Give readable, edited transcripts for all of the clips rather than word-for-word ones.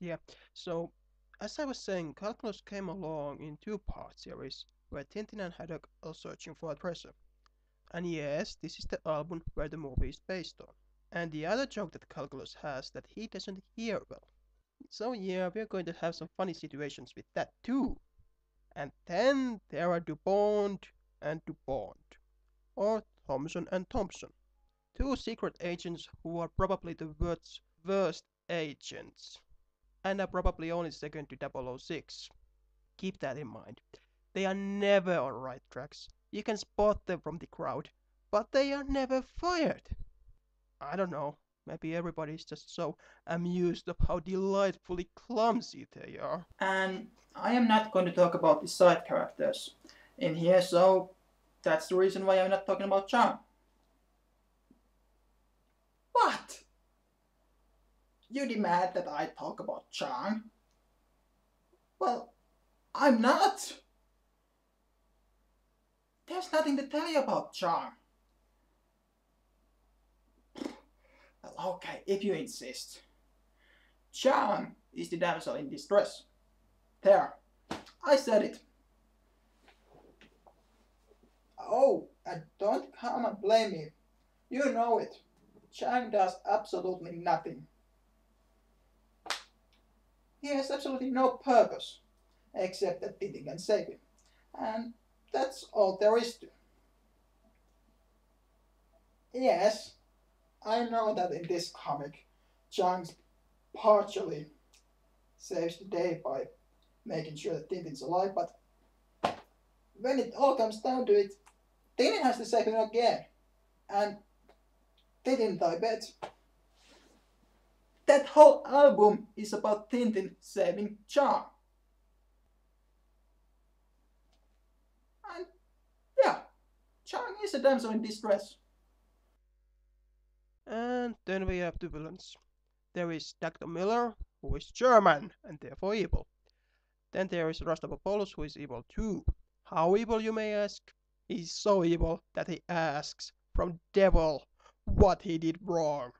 Yeah, so as I was saying, Calculus came along in two-part series where Tintin and Haddock are searching for a treasure. And yes, this is the album where the movie is based on. And the other joke that Calculus has that he doesn't hear well. So yeah, we're going to have some funny situations with that too. And then there are DuPont and DuPont, or Thomson and Thompson, two secret agents who are probably the world's worst agents, and are probably only second to 006. Keep that in mind. They are never on right tracks. You can spot them from the crowd, but they are never fired. I don't know. Maybe everybody is just so amused of how delightfully clumsy they are. And I am not going to talk about the side characters in here, so that's the reason why I'm not talking about Chang. What? You demand that I talk about Chang? Well, I'm not. There's nothing to tell you about Chang. Well, okay, if you insist. Chang is the damsel in distress. There, I said it. Oh, and don't come and blame me. You know it. Chang does absolutely nothing. He has absolutely no purpose, except that Tintin can save him. And that's all there is to. Yes, I know that in this comic, Chang partially saves the day by making sure that Tintin's alive, but when it all comes down to it, Tintin has to save him again. And Tintin, I bet. That whole album is about Tintin saving Chang. And yeah, Chang is a damsel in distress. And then we have the villains. There is Dr. Miller, who is German and therefore evil. Then there is Rostopopoulos, who is evil too. How evil, you may ask? He's so evil that he asks from devil what he did wrong.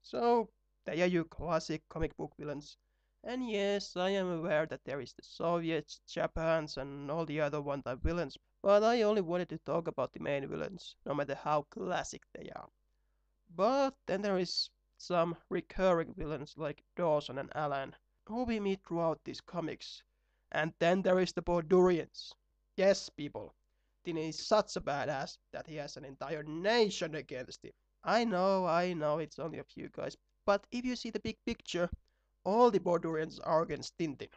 So, they are your classic comic book villains. And yes, I am aware that there is the Soviets, Japans, and all the other one-time villains, but I only wanted to talk about the main villains, no matter how classic they are. But then there is some recurring villains like Dawson and Alan, who we meet throughout these comics. And then there is the Bordurians. Yes, people, Tini is such a badass that he has an entire nation against him. I know, it's only a few guys, but if you see the big picture, all the Bordurians are against Tintin.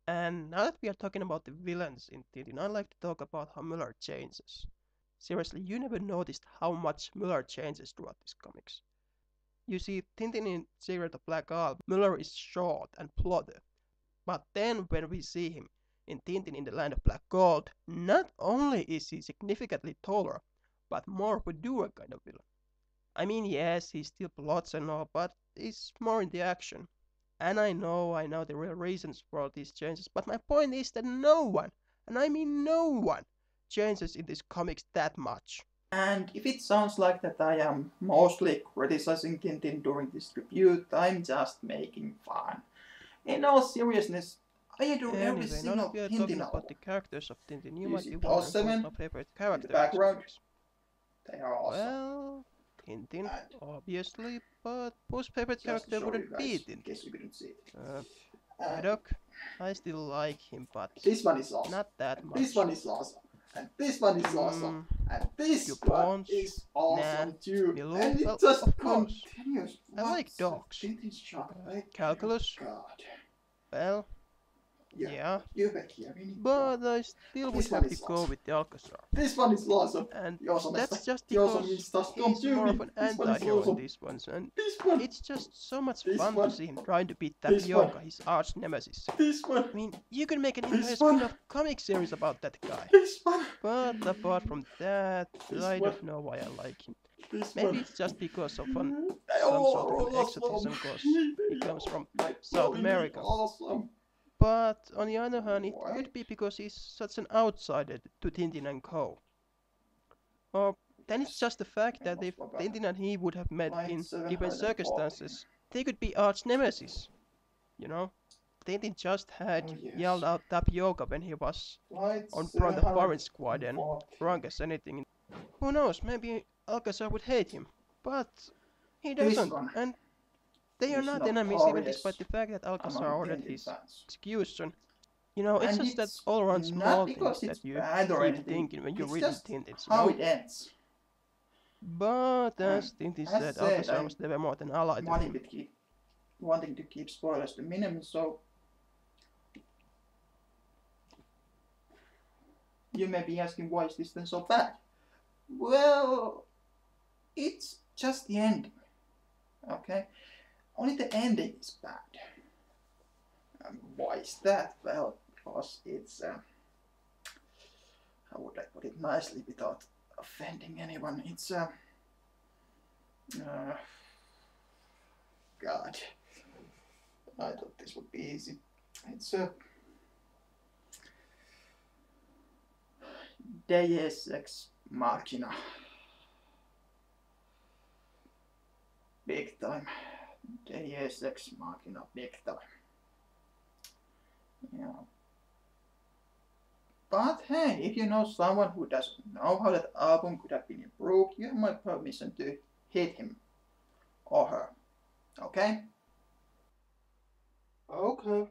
And now that we are talking about the villains in Tintin, I'd like to talk about how Muller changes. Seriously, you never noticed how much Muller changes throughout these comics. You see, Tintin in Secret of Black Isle, Muller is short and plotted. But then when we see him in Tintin in the Land of Black Gold, not only is he significantly taller, but more of a doer kind of villain. I mean, yes, he still plots and all, but he's more in the action. And I know the real reasons for all these changes, but my point is that no one, and I mean no one, changes in these comics that much. And if it sounds like that I am mostly criticizing Tintin during this tribute, I'm just making fun. In all seriousness, I adore every Anyway, now that single we are Tintin talking about album. the characters of Tintin, you You might see be those wondering who is seven my favorite in the character in these background? comics. They are awesome. Well, Tintin, And obviously, but whose favorite just to character show wouldn't you be guys, in Tintin? case you couldn't see it. Uh, And Haddock, I still like him, but this one is awesome. not that And this much. one is awesome. And this one is awesome. Hmm, And this one DuPont, is nah. awesome too. Milou, And it well, just of course. continues. I like What's dogs. Tintin's job? Calculus, God. well, Yeah, yeah. you back here. We need But I still would This one have to is go awesome. with the Alcazar. This one is awesome. And Joosamesta. that's just because Joosamista, don't he's do more of me. an This one is anti-hero in awesome. these ones, and This one. it's just so much This fun one. to see him trying to beat This one. Tapioca, his arch nemesis. This one. I mean, you can make an This entire one. spin-off comic series about that guy. This one. But apart from that, This I one. don't know why I like him. This Maybe one. it's just because of some Oh, sort of an awesome. exotism, because he comes from Like, South really America. Awesome. But on the other hand, it What? could be because he's such an outsider to Tintin and Co. Or then it's just the fact that if Tintin and he would have met in different circumstances, they could be arch nemesis. you know. Tintin just had Oh yes. yelled out tapioca when he was Flight on front of firing squad and 740. drunk as anything. Who knows, maybe Alcazar would hate him, but he This doesn't, one and they are is not enemies even notorious despite the fact that Alcazar among ordered Tintin his fans. execution. You know, it's And just that it's all around not small because things it's that you bad or keep anything, thinking when you're it's reading just Tintins, you how know? it ends. But And as Tintin as said, said, Alcazar I'm was never more than ally to him. wanting to keep spoilers to minimum, so you may be asking why is this then so bad? Well, it's just the ending, okay? Only the ending is bad. Why is that? Well, because it's, how would I put it nicely without offending anyone? It's, God, I thought this would be easy. It's a Deus Ex Machina. Big time. Deus Ex Machina, big time. Yeah. But hey, if you know someone who doesn't know how that album could have been improved, you have my permission to hit him or her. Okay? Okay.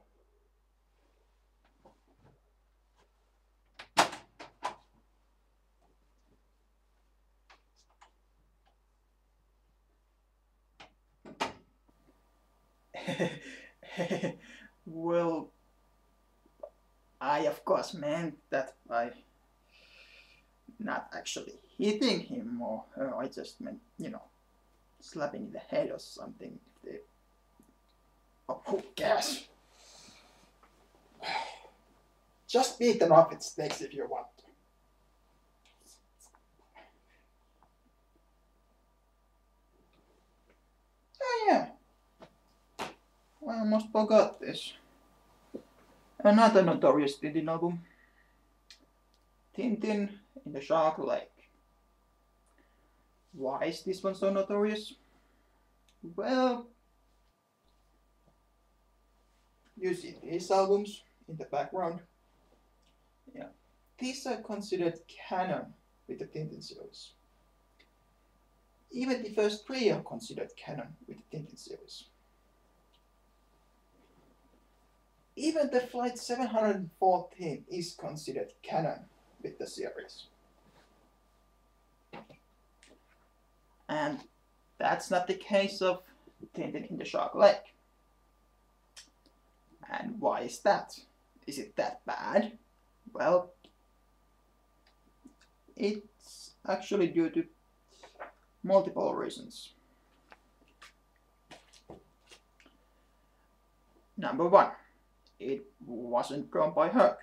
Well, I of course meant that by not actually hitting him or her, I just meant, you know, slapping in the head or something. Oh, who cares? Just beat them up with sticks if you want to. Oh yeah. I almost forgot this. Another notorious Tintin album. Tintin in the Shark Lake. Why is this one so notorious? Well, you see these albums in the background. Yeah, these are considered canon with the Tintin series. Even the first three are considered canon with the Tintin series. Even the Flight 714 is considered canon with the series. And that's not the case of Tintin in the Shark Lake. And why is that? Is it that bad? Well, it's actually due to multiple reasons. Number one, it wasn't drawn by Herc.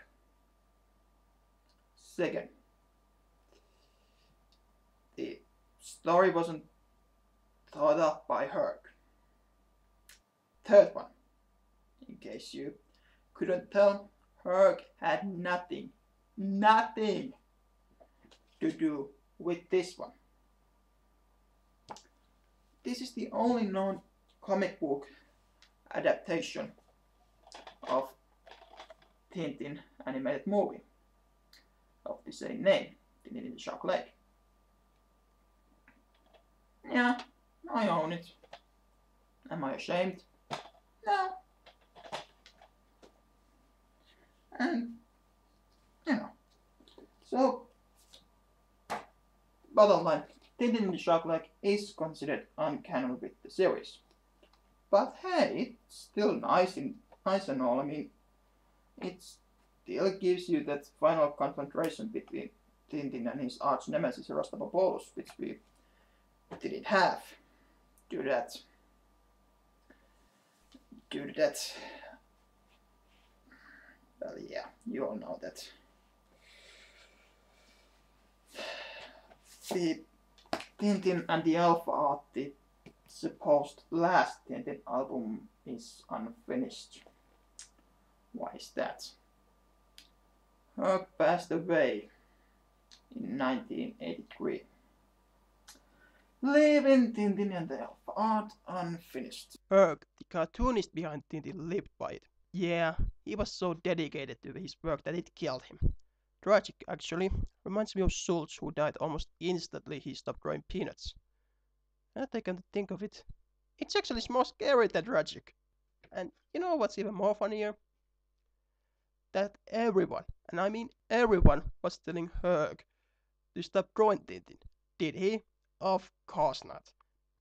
Second, the story wasn't thought up by Herc. Third one, in case you couldn't tell, Herc had nothing to do with this one. This is the only known comic book adaptation of Tintin animated movie of the same name, Tintin in the Shark Lake. Yeah, I own it. Am I ashamed? No. And, you know, so, bottom line, Tintin in the Shark Lake is considered uncanon with the series. But hey, it's still nice and all. I mean, it still gives you that final confrontation between Tintin and his arch nemesis Rastapopoulos, which we didn't have due to that. Well, yeah, you all know that. The Tintin and the Alpha Art, the supposed last Tintin album, is unfinished. Why is that? Herc passed away in 1983, leaving Tintin and the Alpha part unfinished. Herc, the cartoonist behind Tintin, lived by it. Yeah, he was so dedicated to his work that it killed him. Tragic, actually. Reminds me of Schultz, who died almost instantly he stopped drawing Peanuts. And I come to think of it, it's actually more scary than tragic. And you know what's even more funnier? That everyone, and I mean everyone, was telling Herc to stop drawing Tintin. Did he? Of course not.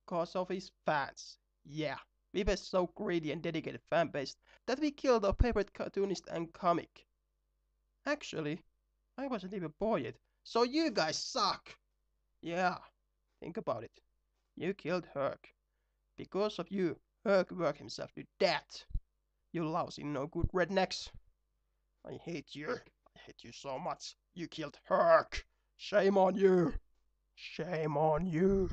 Because of his fans. Yeah, we were so greedy and dedicated fan base that we killed our favorite cartoonist and comic. Actually, I wasn't even born yet, so you guys suck! Yeah, think about it. You killed Herc. Because of you, Herc worked himself to death. You lousy no good rednecks. I hate you. I hate you so much. You killed Herc. Shame on you. Shame on you.